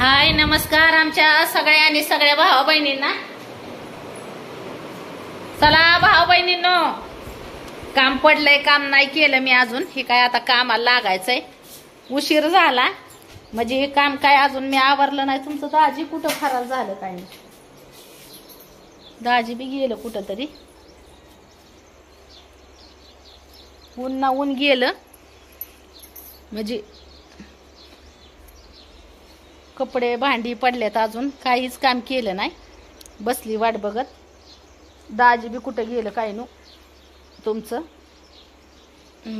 हाय नमस्कार आमच्या सगळ्या आणि सगळ्या भावा बहिणींना. चला भावा बहिणींनो, काम पडलंय, काम नाही केलं मी अजून. हे काय आता कामाला लागायचंय, उशीर झाला म्हणजे हे काम काय अजून मी आवरलं नाही. तुमचं दाजी कुठं फरार झालं काय नाही, दाजी बी गेलं कुठं तरी, ऊन ना ऊन गेलं. म्हणजे कपडे भांडी पडलेत, अजून काहीच काम केलं नाही, बसली वाट बघत. दाजी बी कुठं गेलं काय नु तुमचं,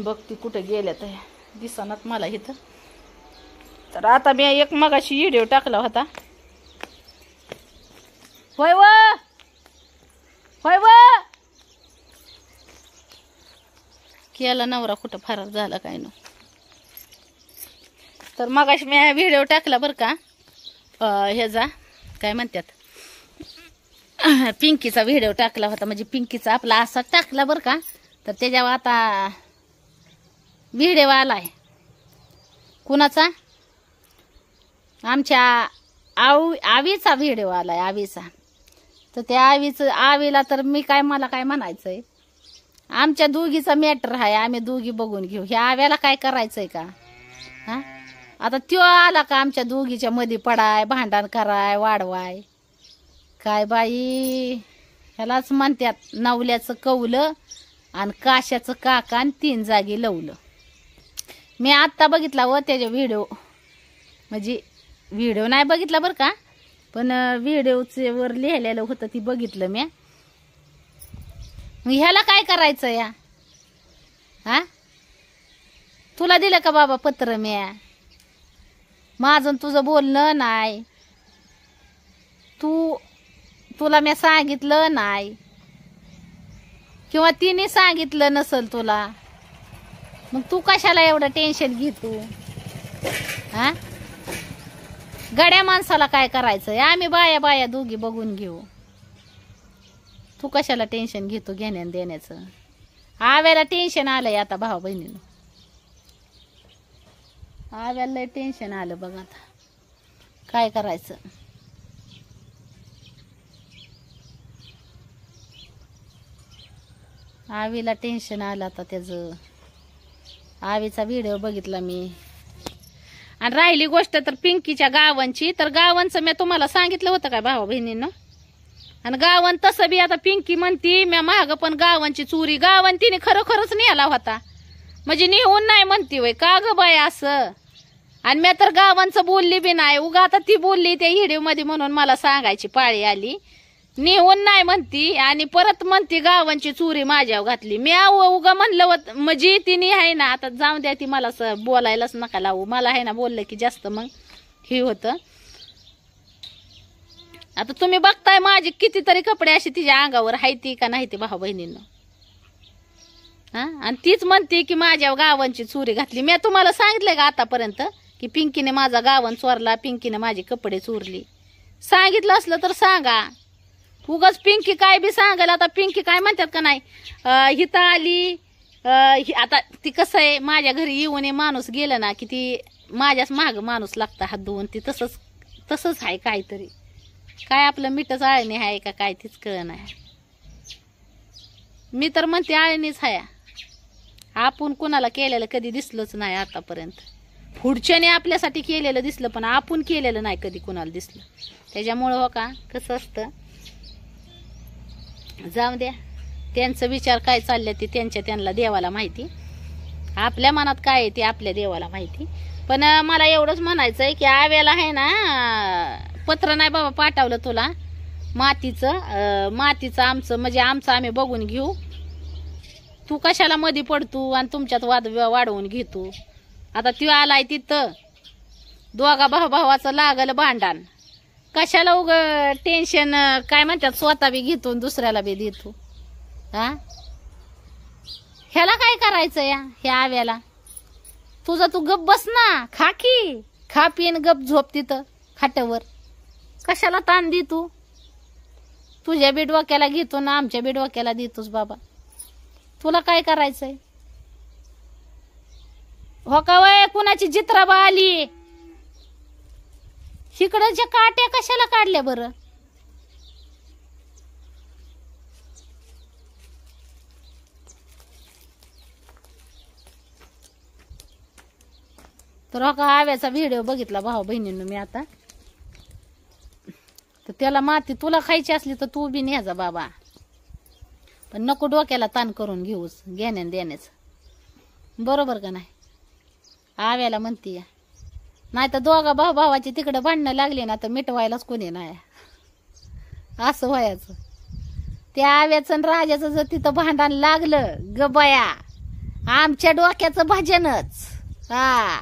बघती कुठं गेलं तर दिसनात मला इथं. तर आता मी एक मगाशी व्हिडिओ टाकला होता. होय व होय व केला नवरा कुठं फरार झाला काय नु. तर मगाशी मी व्हिडिओ टाकला बरं का, ह्याचा काय म्हणतात पिंकीचा व्हिडिओ टाकला होता. म्हणजे पिंकीचा आपला असा टाकला बरं का. तर त्याच्यावर आता व्हिडिओ आलाय कुणाचा, आमच्या आवीचा व्हिडिओ आलाय, आवीचा. तर त्या आवीला तर मी काय, मला काय म्हणायचंय, आमच्या दोघीचा मॅटर आहे, आम्ही दोघी बघून घेऊ. ह्या आव्याला काय करायचंय का हा. आता त्यो आला का आमच्या दोघीच्या मध्ये पडाय, भांडण कराय, वाढवाय. काय बाई, ह्यालाच म्हणतात नवल्याचं कवलं आणि काशाचं काका आणि 3 जागी लवलं. मी आत्ता बघितला व त्याच्या व्हिडिओ, म्हणजे व्हिडिओ नाही बघितला बरं का, पण व्हिडिओचे वर लिहिलेलं होतं ती बघितलं मी. ह्याला काय करायचं या हा. तुला दिलं का बाबा पत्र म्या, माझं तुझं बोलणं नाही, तुला मी सांगितलं नाही, किंवा तिने सांगितलं नसल तुला, मग तू कशाला एवढं टेन्शन घेतो हा. गड्या माणसाला काय करायचंय, आम्ही बाया बाया दोघी बघून घेऊ. तू कशाला टेन्शन घेतो घेण्यान देण्याचं. आव्याला टेन्शन आलंय आता भाऊ बहिणीनं, आव्याला टेन्शन आलं बघ. आता काय करायचं. आवीला टेन्शन आलं आता त्याचं. आवीचा व्हिडिओ बघितला मी. आणि राहिली गोष्ट तर पिंकीच्या गावांची, तर गावांचं मी तुम्हाला सांगितलं होतं काय भावा बहिणींनो. आणि गावन तसं बी आता पिंकी म्हणती मी माग पण गावांची चोरी, गावन तिने खरोखरच नेला होता. म्हणजे नेऊन नाही म्हणती वय का ग बाय असं. आणि मी तर गावांचं बोलली बी नाही, उगा आता ती बोलली त्या व्हिडिओ मध्ये म्हणून मला सांगायची पाळी आली. नेऊन नाही म्हणती आणि परत म्हणती गावांची चोरी माझ्यावर घातली. मी उगा म्हणलं म्हणजे तिने आहे ना, आता जाऊ द्या, ती मला बोलायलाच नका लावू. मला आहे ना बोललं की जास्त मग हे होतं. आता तुम्ही बघताय माझी कितीतरी कपडे अशी तिच्या अंगावर हायती का नाही ती भाऊ बहिणींना हा. आणि तीच म्हणते की माझ्या गावांची चोरी घातली. मी तुम्हाला सांगितलंय का आतापर्यंत की पिंकीने माझा गावन चोरला, पिंकीने माझे कपडे चोरली. सांगितलं असलं तर सांगा. उगाच पिंकी काय बी सांगायला. आता पिंकी काय म्हणतात का नाही, हिता आली आता ती कसं आहे, माझ्या घरी येऊन माणूस गेलं ना की ती माझ्याच माग माणूस लागतं हात धुवून. ती तसंच आहे काहीतरी. काय आपलं मिठच आळणी आहे का काय तीच कळ नाही. मी तर म्हणते आळणीच आहे. आपण कुणाला केलेलं कधी दिसलंच नाही आतापर्यंत. पुढच्याने आपल्यासाठी केलेलं दिसलं, पण आपण केलेलं नाही कधी कुणाला दिसलं. त्याच्यामुळं हो का कसं असतं, जाऊ द्या, त्यांचं विचार काय चालले ते त्यांना देवाला माहिती. आपल्या मनात काय आहे ते आपल्या देवाला माहिती. पण मला एवढंच म्हणायचंय की आव्याला आहे ना पत्र नाही बाबा पाठवलं तुला मातीचं आमचं, म्हणजे आमचं आम्ही बघून घेऊ. तू कशाला मध्ये पडतो आणि तुमच्यात वाद वाढवून घेतो. आता त्यो आलाय तिथं, दोघा भावाचं लागलं भांडण. कशाला उग टेन्शन काय म्हणतात, स्वतः बी घेतो दुसऱ्याला बी देतो हा. ह्याला काय करायचं या ह्या आव्याला. तुझं तू गप बस ना, खा पिन गप झोप तिथं खाट्यावर. कशाला ताण दे तू. तुझ्या बी डोक्याला घेतो ना आमच्या बी डोक्याला देतोस बाबा. तुला काय करायचंय. हो का वय कुणाची जित्राबा आली, इकडच्या काट्या कशाला काढल्या बरं? तर हो का आव्याचा व्हिडिओ बघितला भाऊ बहिणींनो मी आता. तर त्याला माती तुला खायची असली तर तू बी न्यायचा बाबा, पण नको डोक्याला ताण करून घेऊस घेण्यान देण्याच. बरोबर का नाही? आव्याला म्हणती नाही तर दोघा भाऊ भावाची तिकडे भांडणं लागली ना तर मिटवायलाच कोणी नाही. असं व्हायचं. त्या आव्याचं आणि राजाचं जर तिथं भांडण लागलं गबाया, आमच्या डोक्याचं भजनच. हा,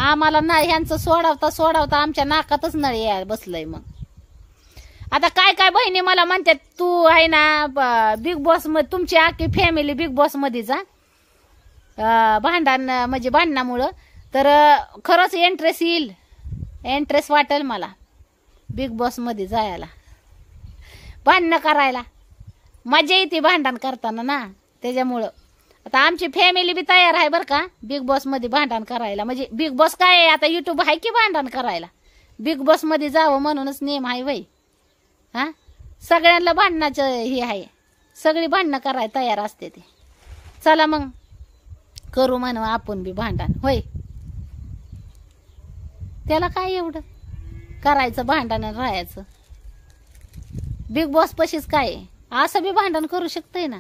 आम्हाला ना ह्यांचं सोडवता सोडवता आमच्या नाकातच नळ यायला बसलंय. मग आता काय काय बहिणी मला म्हणतात तू आहे ना बिग बॉस मध्ये, तुमची आखी फॅमिली बिग बॉस मध्ये जा भांडण म्हणजे भांडणामुळं. तर खरंच इंटरेस्ट येईल, इंटरेस्ट वाटेल मला बिग बॉस मध्ये जायला, भांडणं करायला. मजा येते भांडण करताना ना, त्याच्यामुळं आता आमची फॅमिली बी तयार आहे बरं का बिग बॉस मध्ये भांडण करायला. म्हणजे बिग बॉस काय आहे आता, युट्यूब आहे की भांडण करायला. बिग बॉस मध्ये जावं म्हणूनच नेम आहे वय. हा, सगळ्यांना भांडणाचं हे आहे, सगळी भांडणं करायला तयार असते ते. चला मग करू म्हणून आपण बी भांडण होय. त्याला काय एवढं करायचं भांडण राहायचं. बिग बॉस पशीच काय असं बी भांडण करू शकतंय ना.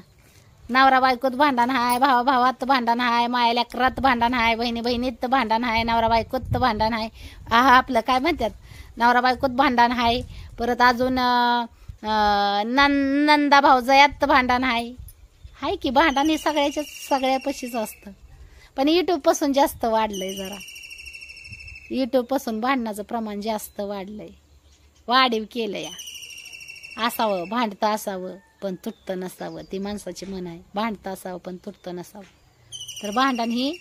नवरा बायकोत भांडण हाय, भावा भावात भांडण हाय, माया लेकरात भांडण हाय, बहिणी बहिणीत भांडण हाय, नवरा बायकोत भांडण हाय. हा आपलं काय म्हणतात नवरा बायकोत भांडण हाय. परत अजून नंदा भाऊजायात भांडण हाय की. भांडण हे सगळ्याच्या सगळ्या पशीच असतं. पण युट्यूब पासून जास्त वाढलंय जरा. युट्यूब पासून भांडणाचं प्रमाण जास्त वाढलंय, वाढीव केलं या. असावं भांडतं असावं पण तुटतं नसावं, ती माणसाची म्हण आहे. भांडतं असावं पण तुटतं नसावं. तर भांडण ही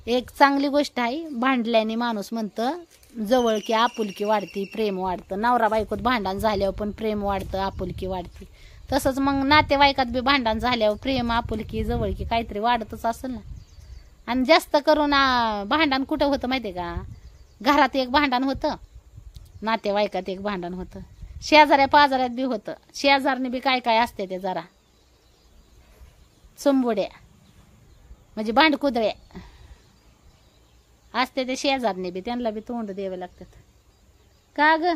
एक चांगली गोष्ट आहे. भांडल्याने माणूस म्हणतं जवळ की आपुलकी वाढते, प्रेम वाढतं. नवरा बायकोत भांडण झाल्यावर पण प्रेम वाढतं, आपुलकी वाढते. तसंच मग नातेवाईकात बी भांडण झाल्यावर प्रेम आपुलकी जवळकी काहीतरी वाढतच असेल ना. आणि जास्त करून भांडण कुठं होतं माहितीये का? घरात एक भांडण होतं, नातेवाईकात एक भांडण होतं, शेजाऱ्या पाजाऱ्यात बी होतं. शेजारने बी काय काय असते ते जरा चुंबुड्या म्हणजे भांडकुदळ्या असते ते शेजारने बी, त्यांना बी तोंड द्यावे लागतात. का ग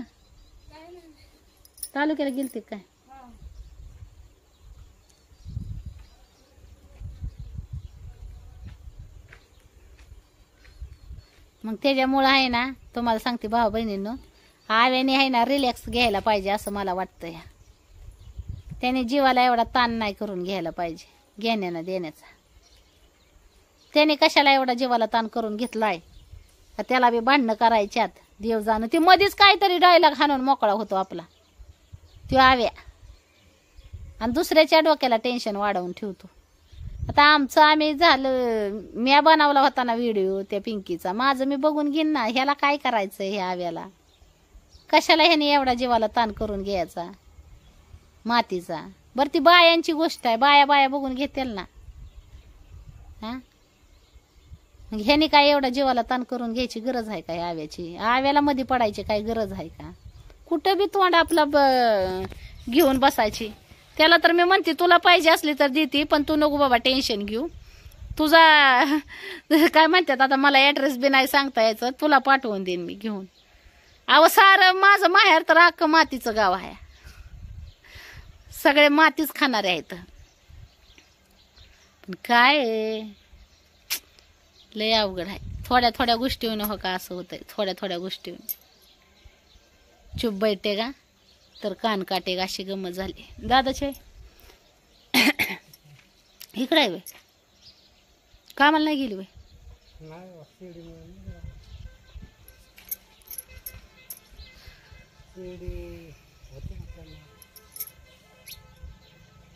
तालुक्याला गेलते काय? मग त्याच्यामुळं आहे ना, तुम्हाला सांगते भाऊ बहिणींनो, आव्याने आहे ना रिलॅक्स घ्यायला पाहिजे असं मला वाटतं. या त्याने जीवाला एवढा ताण नाही करून घ्यायला पाहिजे घेण्यानं देण्याचा. त्याने कशाला एवढा जीवाला ताण करून घेतलाय? त्याला बी भांडणं करायच्यात देव जाणं. ते मध्येच काहीतरी डायलॉग हाणून मोकळा होतो आपला तो आव्या, आणि दुसऱ्याच्या डोक्याला टेन्शन वाढवून ठेवतो. आता आमचं आम्ही झालं, मी बनवला होता ना व्हिडिओ त्या पिंकीचा, माझं मी बघून घेईन ना. ह्याला काय करायचंय ह्या आव्याला? कशाला ह्याने एवढा जीवाला ताण करून घ्यायचा मातीचा? बरं ती बायांची गोष्ट आहे, बाया बाया बघून घेतील ना. हा, ह्याने काय एवढा जीवाला ताण करून घ्यायची गरज आहे का? आव्याची आव्याला मध्ये पडायची काय गरज आहे का? कुठं बी तोंड आपला घेऊन बसायची. त्याला तर मी म्हणते तुला पाहिजे असली तर देते, पण तू नको बाबा टेन्शन घेऊ. तुझा काय म्हणतात आता, मला ऍड्रेस बी नाही सांगता यायचं, तुला पाठवून देईन मी घेऊन. अहो सारं माझं माहेर तर अख्खं मातीचं गाव आहे, सगळे मातीच खाणारे आहेत. पण काय लय अवघड आहे. थोड्या थोड्या गोष्टीहून हो का असं होतंय, थोड्या थोड्या गोष्टीहून चुप बैठे का तर कान काटे का अशी गमत झाली. दादाचे इकडे आहे वे कामाला नाही गेली वे?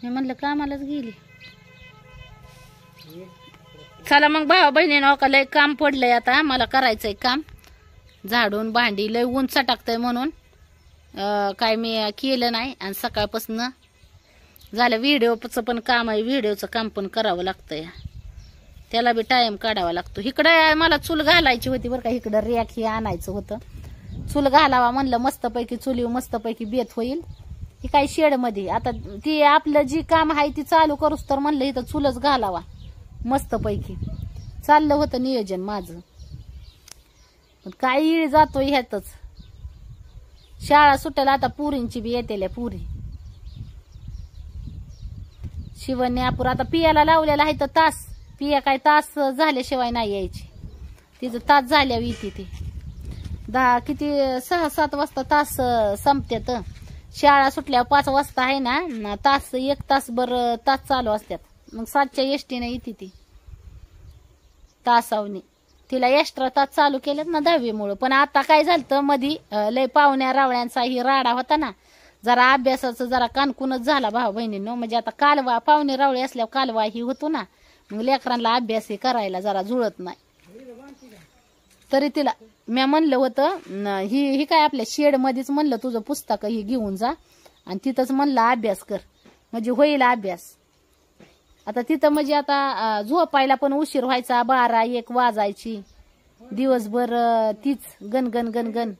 मी म्हणलं कामालाच गेली. चला मग भावा बहिणीनं का लय काम पडलंय आता, मला करायचंय काम. झाडून भांडी लय ऊन चटकतंय म्हणून काय मी केलं नाही. आणि सकाळपासून झालं व्हिडिओचं पण काम आहे, व्हिडिओचं काम पण करावं लागतंय. त्याला बी टाइम काढावा लागतो. इकडं मला चूल घालायची होती बरं का, इकडं रॅक हे आणायचं होतं. चूल घालावा म्हणलं, मस्तपैकी चुलीव मस्तपैकी बेत होईल. ही काही शेड मध्ये आता ती आपलं जी काम आहे ती चालू करूस तर म्हणलं इथं चुलच घालावा मस्तपैकी. चाललं होतं नियोजन माझं, पण काय इळ जातो ह्यातच. शाळा सुटायला आता पुरींची बी येतेल्या पुरी. शिवण्यापूर आता पियाला लावलेला आहे तर तास. पिया काय तास झाल्याशिवाय नाही यायची. तिचं तास झाल्यावर येते ती. किती 6-7 वाजता तास संपत्यात. शाळा सुटल्यावर 5 वाजता आहे ना तास, 1 तासभर तास चालू असतात. मग 7च्या एसटीने येते ती तासावनी. तिला एक्स्ट्रा तास चालू केलेत ना 10वीमुळं. पण आता काय झालं मधी लय पाहुण्या रावळ्यांचा ही राडा होता ना, जरा अभ्यासाचं जरा कानकुनच झाला भाऊ बहिणींनो. म्हणजे आता कालवा पाहुणे रावळे असल्यावर कालवा ही होतो ना, मग लेकरांना अभ्यास हे करायला जरा जुळत नाही. तरी तिला मी म्हणलं होतं ही काय आपल्या शेड मध्येच म्हणलं तुझं पुस्तक ही घेऊन जा आणि तिथंच म्हणलं अभ्यास कर म्हणजे होईल अभ्यास. आता तिथं म्हणजे आता झोपायला पण उशीर व्हायचा, 12-1 वाजायची. दिवसभर तीच गणगण गणगण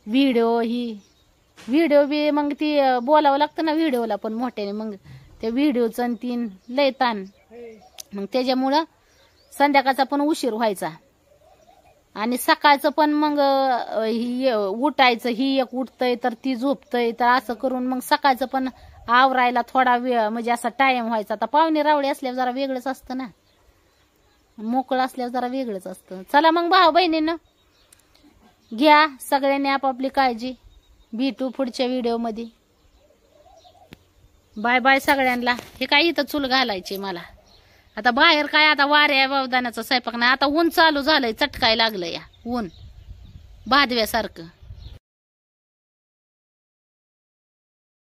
व्हिडिओ बी मग ती बोलावं लागतं ना व्हिडिओला पण मोठ्याने. मग त्या व्हिडिओचं तीन लय ताण. मग त्याच्यामुळं संध्याकाळचा पण उशीर व्हायचा आणि सकाळचं पण मग ही उठायचं. ही एक उठतय तर ती झोपतय, तर असं करून मग सकाळचं पण आवरायला थोडा वेळ म्हणजे असा टाइम व्हायचा. आता पाहुणे रावळे असल्यावर जरा वेगळंच असतं ना, मोकळं असल्यावर जरा वेगळंच असतं. चला मग भाऊ बहिणींनो, घ्या सगळ्यांनी आपापली काळजी. भेटू पुढच्या व्हिडिओ मध्ये. बाय बाय सगळ्यांना. हे काय इथं चूल घालायची मला. आता बाहेर काय आता वाऱ्या बावदानाचा स्वयंपाक नाही. आता ऊन चालू झालंय, चटकाय लागलं या ऊन भादव्यासारखं.